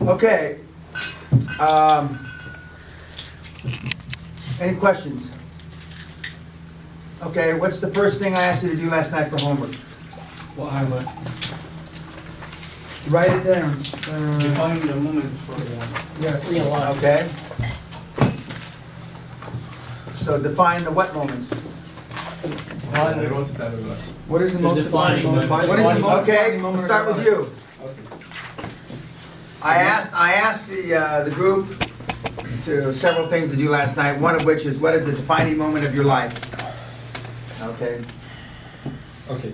Okay. Any questions? Okay, what's the first thing I asked you to do last night for homework? Well, I would Write it down. define the moment for Yes. real life. Okay. So define the what moment? I wrote it everywhere. What is the The most defining defining moment? moment. What is the most Okay, defining moment we'll of start your with life? you. I asked the group to several things to do last night, one of which is what is the defining moment of your life? Okay. Okay.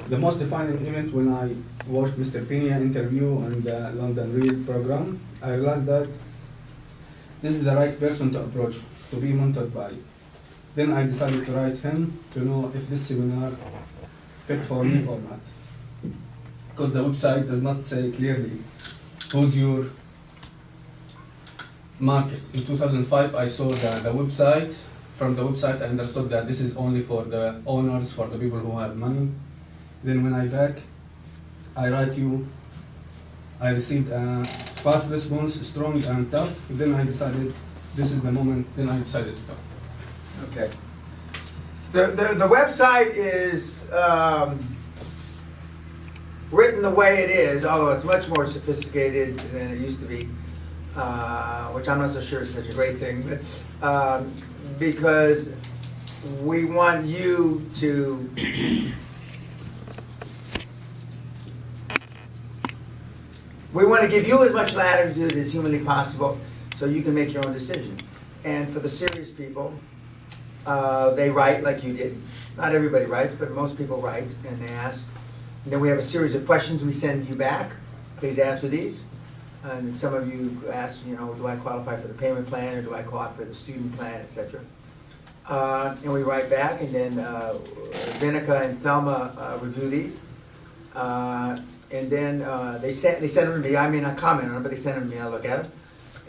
The most defining event when I watched Mr. Peña interview on the London Real program, I realized that this is the right person to approach, to be mentored by. Then I decided to write him to know if this seminar fit for me or not. Because the website does not say clearly who's your market. In 2005, I saw the website. From the website, I understood that this is only for the owners, for the people who have money. Then when I back, I write you, I received a fast response, strong and tough. Then I decided this is the moment, then I decided to go. Okay. The website is written the way it is, although it's much more sophisticated than it used to be, which I'm not so sure is such a great thing, but because we want you to we want to give you as much latitude as humanly possible so you can make your own decision. And for the serious people, they write like you did. Not everybody writes, but most people write and they ask. And then we have a series of questions we send you back. Please answer these. And some of you ask, you know, do I qualify for the payment plan or do I qualify for the student plan, etc. And we write back, and then Vinica and Thelma review these. And then they send them to me. I may not comment on them, but they send them to me. I look at them.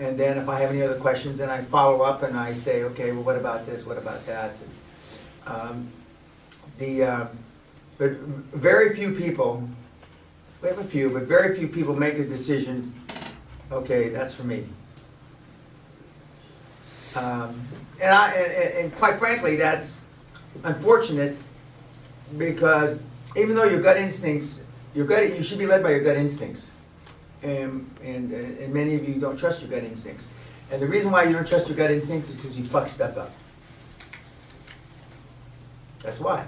And then if I have any other questions, then I follow up and I say, okay, well, what about this? What about that? But very few people, we have a few, but very few people make a decision, okay, that's for me. And quite frankly, that's unfortunate because even though your gut instincts, you should be led by your gut instincts. And many of you don't trust your gut instincts. And the reason why you don't trust your gut instincts is because you fuck stuff up. That's why.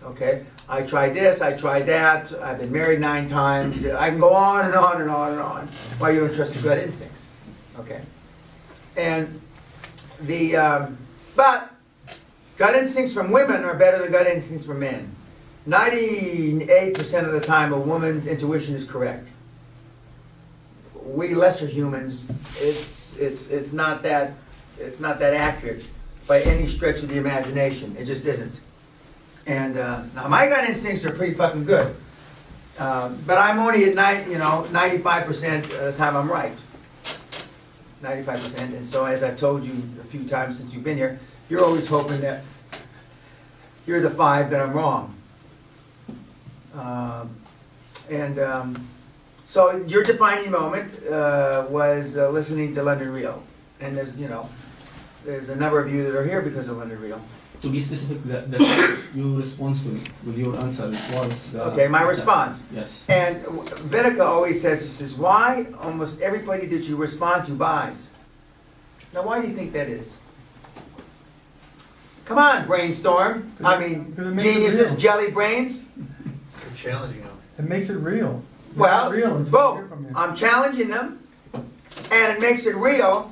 Okay? I tried this, I tried that, I've been married 9 times. I can go on and on and on and on. Why you don't trust your gut instincts. Okay? And but gut instincts from women are better than gut instincts from men. 98% of the time a woman's intuition is correct. We lesser humans, it's not that accurate by any stretch of the imagination. It just isn't. And now my gut instincts are pretty fucking good, but I'm only at 95% of the time I'm right. 95%. And so, as I've told you a few times since you've been here, you're always hoping that you're the 5 that I'm wrong. So your defining moment was listening to London Real, and there's a number of you that are here because of London Real. To be specific, your response to me with your answer was... okay, my response. Yes. And Vinica always says, she says, why almost everybody that you respond to buys? Now, why do you think that is? Come on, brainstorm. I mean, geniuses, jelly brains. You're challenging them. It makes it real. It's Well, not real until you hear from boom. you. I'm challenging them, and it makes it real.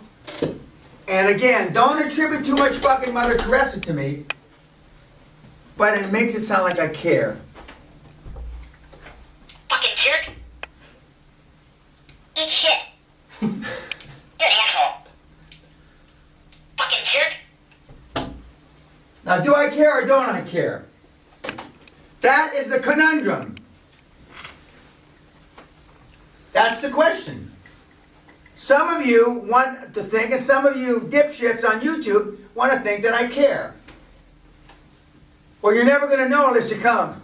And again, don't attribute too much fucking Mother Teresa to me, but it makes it sound like I care. Fucking jerk. Eat shit. You're an asshole. Fucking jerk. Now, do I care or don't I care? That is the conundrum. That's the question. Some of you want to think, and some of you dipshits on YouTube want to think that I care. Well, you're never going to know unless you come.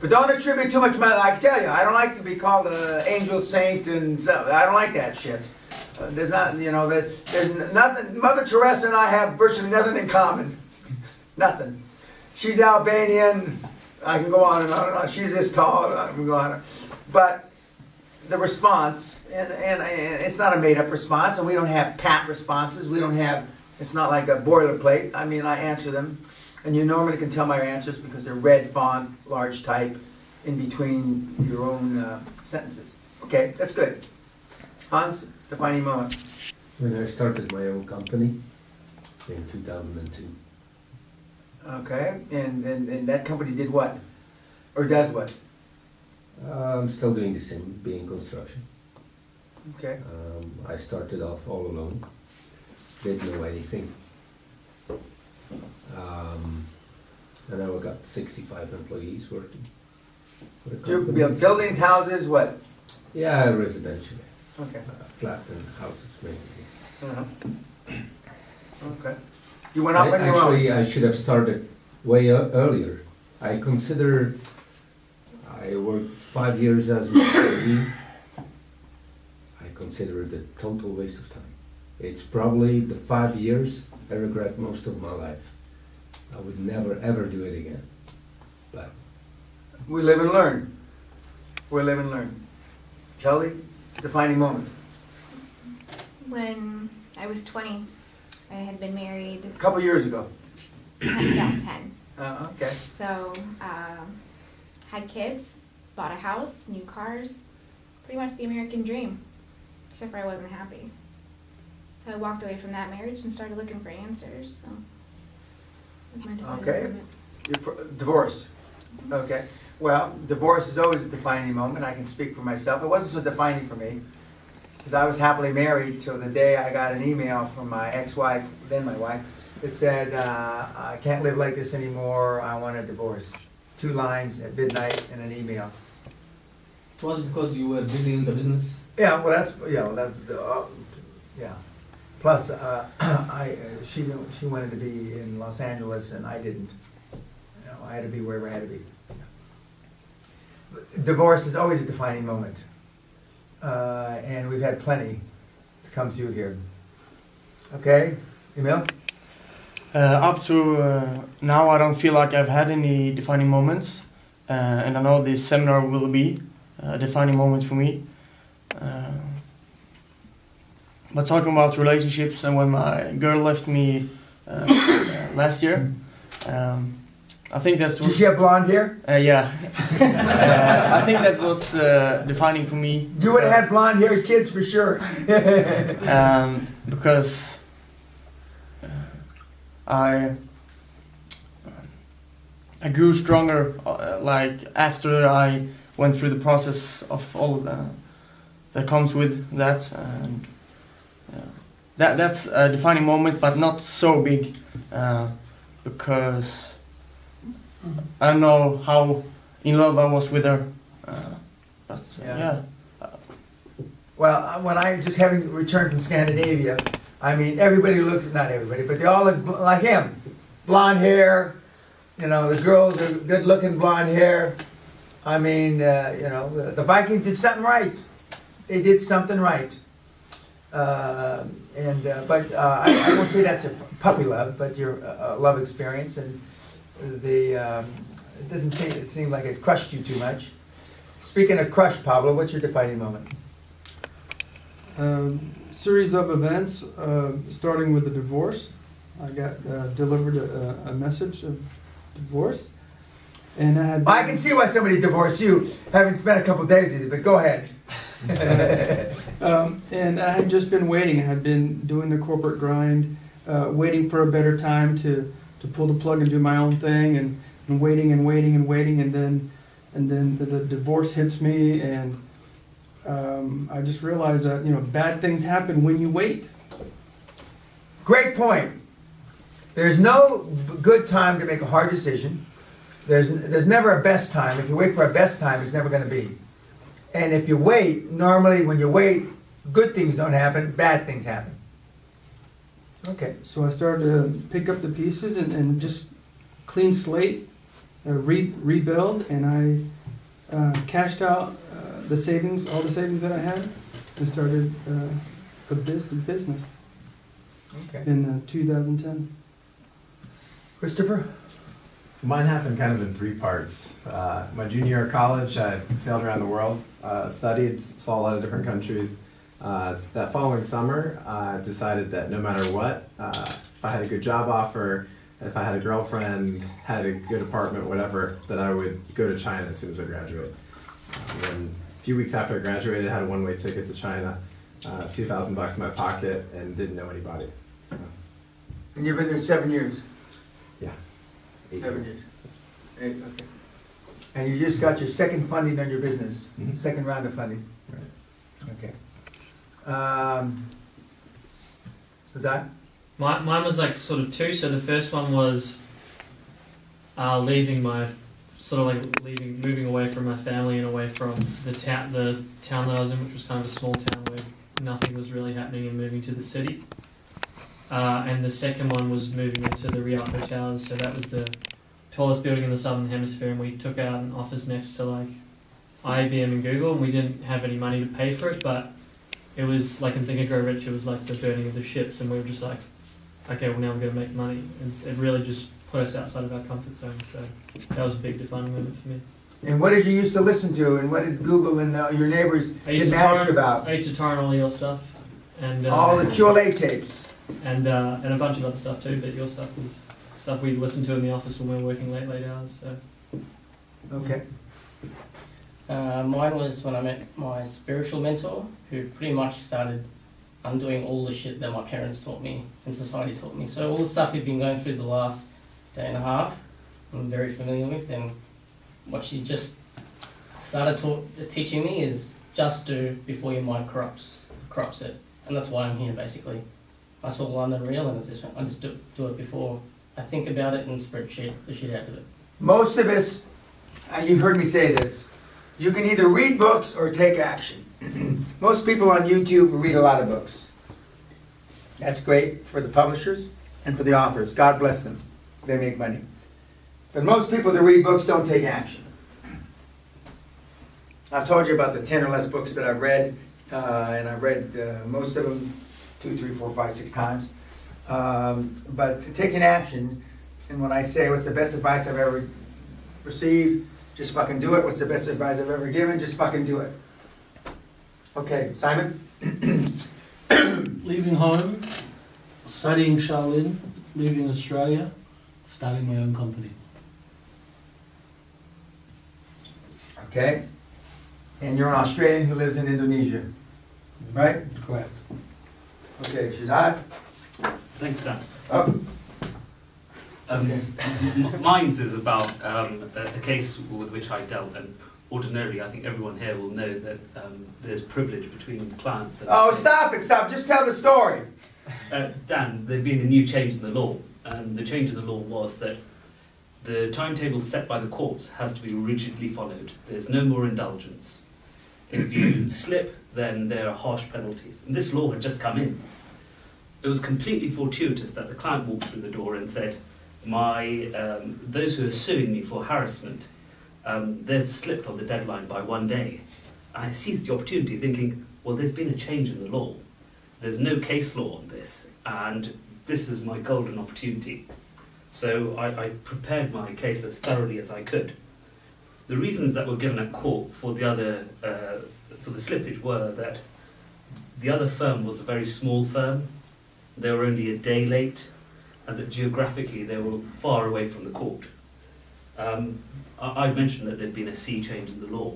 But don't attribute too much to my, I can tell you, I don't like to be called an angel saint and so, I don't like that shit. There's not, you know, there's nothing, Mother Teresa and I have virtually nothing in common. Nothing. She's Albanian, I can go on and on and on. She's this tall, I can go on. But the response, and it's not a made-up response, and we don't have pat responses. We don't have, it's not like a boilerplate. I mean, I answer them, and you normally can tell my answers because they're red font, large type, in between your own sentences. Okay, that's good. Hans, defining moment. When I started my own company in 2002. Okay, and that company did what? Or does what? I'm still doing the same, being construction. Okay. I started off all alone, didn't know anything. And now I've got 65 employees working for the Do you company. build buildings, houses, what? Yeah, residential, Okay. flats and houses mainly. Uh-huh. Okay. You went up on your own? Actually, I should have started way earlier. I consider I worked 5 years as an employee. I consider it a total waste of time. It's probably the 5 years I regret most of my life. I would never ever do it again. But We live and learn. We live and learn. Kelly, defining moment. When I was 20, I had been married A couple years ago. about 10. Okay. So, had kids, bought a house, new cars, pretty much the American dream, except for I wasn't happy. So I walked away from that marriage and started looking for answers, so that's my defining Okay. moment. You're for, divorce. Okay. Well, divorce is always a defining moment. I can speak for myself. It wasn't so defining for me because I was happily married till the day I got an email from my ex-wife, then my wife, that said, I can't live like this anymore. I want a divorce. 2 lines at midnight in an email. Was it because you were busy in the business? Yeah, well, that's yeah. Plus, she wanted to be in Los Angeles, and I didn't. You know, I had to be wherever I had to be. Divorce is always a defining moment, and we've had plenty to come through here. Okay, Emil? Up to now, I don't feel like I've had any defining moments, and I know this seminar will be a defining moment for me. But talking about relationships and when my girl left me last year, I think that's Did she have blonde hair? yeah. I think that was defining for me. You would have had blonde haired kids for sure. Because I grew stronger like after I went through the process of all that comes with that, and that's a defining moment, but not so big, because I don't know how in love I was with her, but Yeah. Well, when I just having returned from Scandinavia, I mean, everybody looks, not everybody, but they all look like him. Blonde hair, you know, the girls are good looking blonde hair. I mean, you know, the Vikings did something right. They did something right. But I won't say that's a puppy love, but your love experience, and it doesn't seem like it crushed you too much. Speaking of crush, Pablo, what's your defining moment? Series of events, starting with the divorce. I got delivered a message of divorce, and I had. I can see why somebody divorced you, having spent a couple days with you, but go ahead. And I had just been waiting. I had been doing the corporate grind, waiting for a better time to pull the plug and do my own thing, and waiting and waiting and waiting, and then the divorce hits me, and I just realized that bad things happen when you wait. Great point. There's no good time to make a hard decision. There's never a best time. If you wait for a best time, it's never going to be. And if you wait, normally when you wait, good things don't happen, bad things happen. Okay. So I started to pick up the pieces and just clean slate, rebuild, and I cashed out the savings, all the savings that I had, and started a business Okay. in 2010. Christopher? So mine happened kind of in three parts. My junior year of college, I sailed around the world, studied, saw a lot of different countries. That following summer, I decided that no matter what, if I had a good job offer, if I had a girlfriend, had a good apartment, whatever, that I would go to China as soon as I graduated. And a few weeks after I graduated, I had a one-way ticket to China, $2,000 in my pocket, and didn't know anybody. So, And you've been there 7 years? yeah. 7 years. 8, okay. And you just got your second funding on your business, Mhm. second round of funding? Right. Okay. Was that? Mine was like sort of two. So the first one was leaving my moving away from my family and away from the town that I was in, which was kind of a small town where nothing was really happening, and moving to the city. And the second one was moving into the Rialto Towers. So that was the tallest building in the Southern Hemisphere, and we took out an office next to like IBM and Google, and we didn't have any money to pay for it, but it was like in Think and Grow Rich, it was like the burning of the ships, and we were just like, okay, well now we're going to make money. And it really just put us outside of our comfort zone, so that was a big defining moment for me. And what did you used to listen to, and what did Google and your neighbors get mad about? I used to torrent all your stuff, and All the QLA tapes. and a bunch of other stuff too, but your stuff was stuff we listened to in the office when we were working late hours, so. Okay. Mine was when I met my spiritual mentor, who pretty much started undoing all the shit that my parents taught me and society taught me. So all the stuff we've been going through the last day and a half, I'm very familiar with, and what she just started teaching me is just do before your mind corrupts it. And that's why I'm here, basically. I saw London Real, and I just do it before I think about it and spreadsheet the shit out of it. Most of us, you've heard me say this, you can either read books or take action. Most people on YouTube read a lot of books. That's great for the publishers and for the authors. God bless them. They make money. But most people that read books don't take action. I've told you about the 10 or less books that I've read, and I've read most of them 2, 3, 4, 5, 6 times. But taking action, and when I say what's the best advice I've ever received, just fucking do it. What's the best advice I've ever given? Just fucking do it. Okay, Simon? Leaving home, studying Shaolin, leaving Australia, starting my own company. Okay. And you're an Australian who lives in Indonesia, right? Correct. Okay, Shazad? Thanks, Dan. Oh. Okay. Mine's is about a case with which I dealt, and ordinarily I think everyone here will know that there's privilege between clients and... Oh, stop it, stop. Just tell the story. Dan, there's been a new change in the law, and the change in the law was that the timetable set by the courts has to be rigidly followed. There's no more indulgence. If you slip, then there are harsh penalties. And this law had just come in. It was completely fortuitous that the client walked through the door and said, those who are suing me for harassment, they've slipped on the deadline by 1 day. I seized the opportunity thinking, well, there's been a change in the law. There's no case law on this, and this is my golden opportunity. So I prepared my case as thoroughly as I could. The reasons that were given at court for the slippage were that the other firm was a very small firm, they were only a day late, and that geographically they were far away from the court. I mentioned that there'd been a sea change in the law,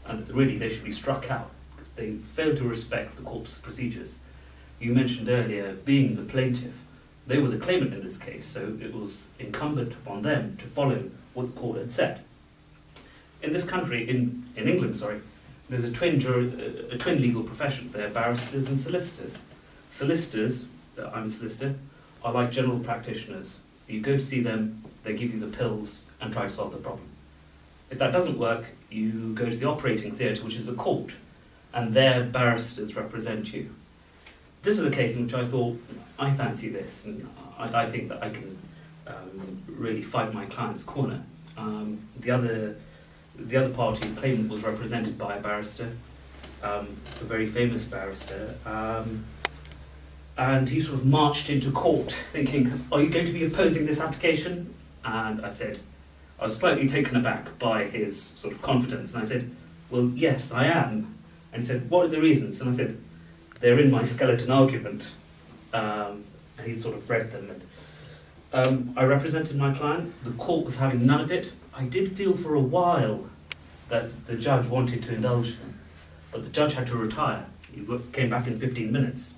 and really they should be struck out, because they failed to respect the court's procedures. You mentioned earlier, being the plaintiff, they were the claimant in this case, so it was incumbent upon them to follow what the court had said. In this country, in England, there's a twin legal profession. They're barristers and solicitors. Solicitors, I'm a solicitor, are like general practitioners. You go to see them, they give you the pills and try to solve the problem. If that doesn't work, you go to the operating theatre, which is a court, and their barristers represent you. This is a case in which I thought, I fancy this, and I think that I can really fight my client's corner. The other party, claimant, was represented by a barrister, a very famous barrister, and he sort of marched into court thinking, "Are you going to be opposing this application?" And I said, I was slightly taken aback by his sort of confidence, and I said, "Well, yes, I am." And he said, "What are the reasons?" And I said, "They're in my skeleton argument." And he sort of read them. And I represented my client. The court was having none of it. I did feel for a while that the judge wanted to indulge them, but the judge had to retire. He came back in 15 minutes.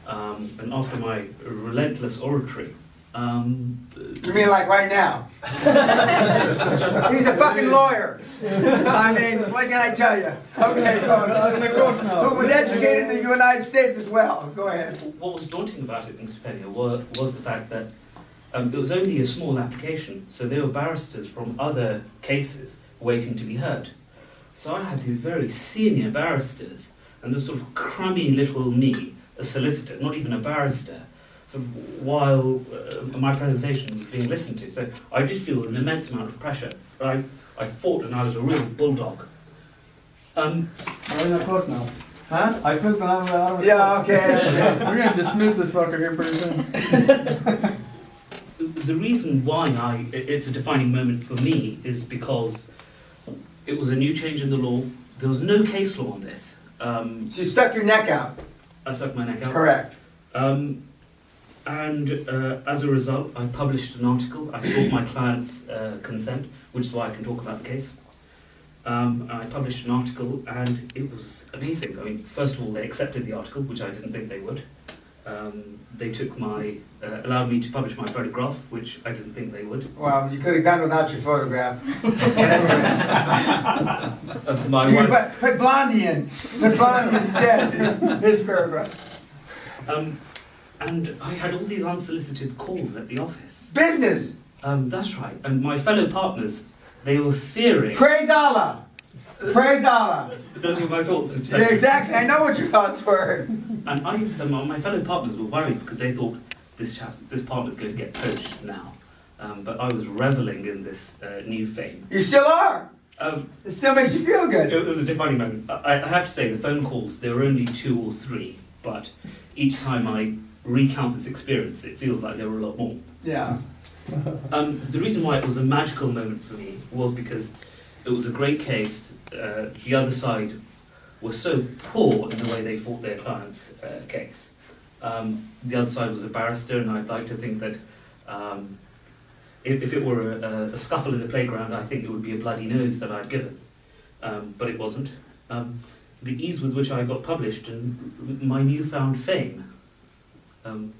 And after my relentless oratory, You mean like right now? He's a fucking lawyer. I mean, what can I tell you? Okay, who was educated in the United States as well. Go ahead. What was daunting about it, Mr. Peña, was the fact that it was only a small application, so there were barristers from other cases waiting to be heard. So I had these very senior barristers, and this sort of crummy little me, a solicitor, not even a barrister, sort of while my presentation was being listened to. So I did feel an immense amount of pressure. I fought, and I was a real bulldog. We're in the court now. Huh? I feel gonna Yeah, okay. We're gonna dismiss this fucker here pretty soon. The reason why it's a defining moment for me is because it was a new change in the law. There was no case law on this. So you stuck your neck out. I stuck my neck out. Correct. And as a result, I published an article. I sought my client's consent, which is why I can talk about the case. I published an article, and it was amazing. I mean, first of all, they accepted the article, which I didn't think they would. They took allowed me to publish my photograph, which I didn't think they would. Well, you could have done without your photograph. My You wife, put Blondie in. Put Blondie instead. His photograph. and I had all these unsolicited calls at the office. Business. That's right. And my fellow partners, they were fearing. Praise Allah. Praise Allah. Those were my thoughts, Mr. Yeah, Peña. exactly. I know what your thoughts were. And my fellow partners were worried because they thought this partner's going to get poached now. But I was reveling in this new fame. You still are. It still makes you feel good. It was a defining moment. I have to say, the phone calls, there were only 2 or 3, but each time I recount this experience, it feels like there were a lot more. Yeah. The reason why it was a magical moment for me was because it was a great case. The other side was so poor in the way they fought their client's case. The other side was a barrister, and I'd like to think that if it were a scuffle in the playground, I think it would be a bloody nose that I'd given. But it wasn't. The ease with which I got published and my newfound fame,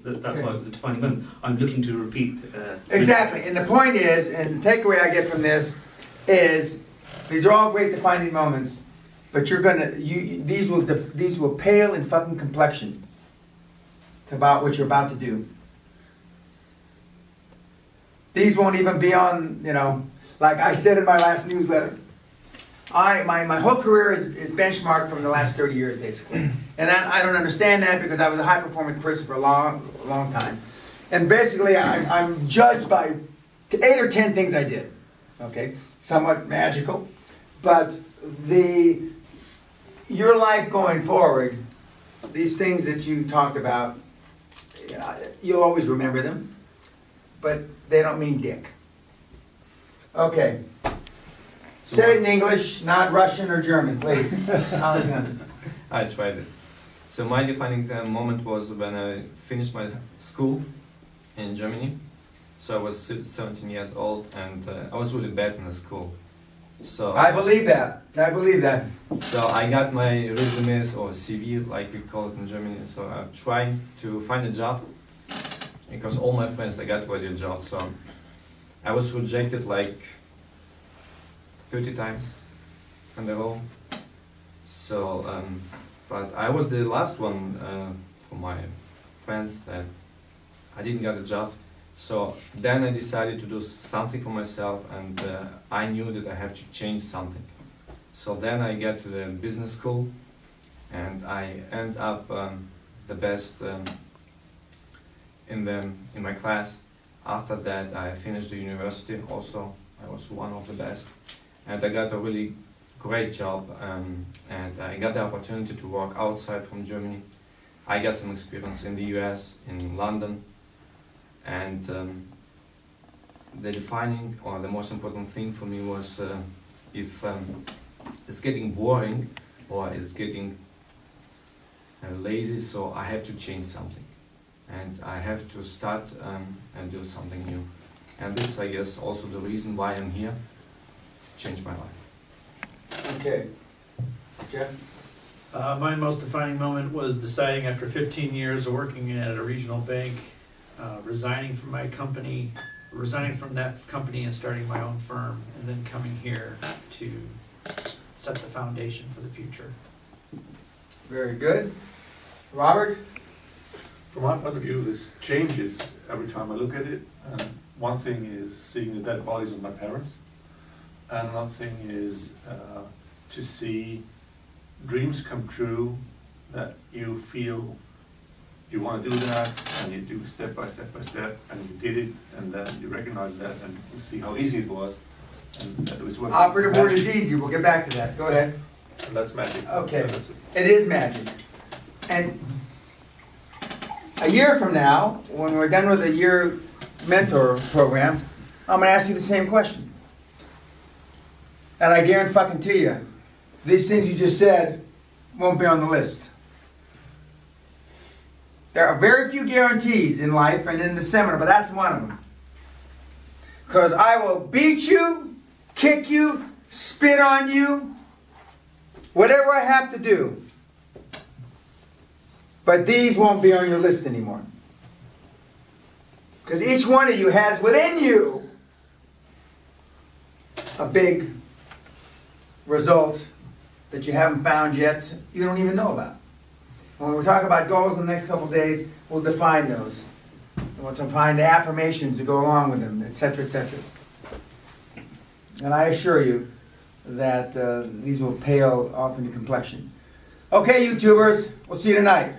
that's why it was a defining moment. I'm looking to repeat. Exactly. And the point is, and the takeaway I get from this is, these are all great defining moments, but these will pale in fucking complexion about what you're about to do. These won't even be on, like I said in my last newsletter, my whole career is benchmarked from the last 30 years, basically. And I don't understand that because I was a high-performance person for a long time. And basically, I'm judged by 8 or 10 things I did, okay? Somewhat magical. But your life going forward, these things that you talked about, you'll always remember them, but they don't mean dick. Okay. Say it in English, not Russian or German, please. I tried it. So my defining moment was when I finished my school in Germany. So I was 17 years old, and I was really bad in the school. So I believe that. I believe that. So I got my resumes, or CV, like we call it in Germany. So I'm trying to find a job because all my friends, they got already a job. So I was rejected like 30 times in a row. So, but I was the last one for my friends that I didn't get a job. So then I decided to do something for myself, and I knew that I have to change something. So then I get to the business school, and I end up the best in my class. After that, I finished the university also I was one of the best, and I got a really great job, and I got the opportunity to work outside from Germany. I got some experience in the US, in London, and the defining or the most important thing for me was if it's getting boring or it's getting lazy, so I have to change something, and I have to start and do something new. And this is, I guess, also the reason why I'm here, change my life. Okay. Jeff? My most defining moment was deciding after 15 years of working at a regional bank, resigning from my company, resigning from that company and starting my own firm, and then coming here to set the foundation for the future. Very good. Robert? From my point of view, this changes every time I look at it. And one thing is seeing the dead bodies of my parents, and another thing is to see dreams come true, that you feel you want to do that, and you do step by step by step, and you did it, and then you recognize that, and you see how easy it was, and that it was worth it. Operative word is easy. We'll get back to that. Go ahead. And that's magic. Okay. So that's it. It is magic. And a year from now, when we're done with the year mentor program, I'm going to ask you the same question. And I guarantee you, these things you just said won't be on the list. There are very few guarantees in life and in the seminar, but that's one of them. Because I will beat you, kick you, spit on you, whatever I have to do. But these won't be on your list anymore. Because each one of you has within you a big result that you haven't found yet, you don't even know about. When we talk about goals in the next couple of days, we'll define those. We'll define the affirmations that go along with them, etc., etc. And I assure you that these will pale off into complexion. Okay, YouTubers, we'll see you tonight.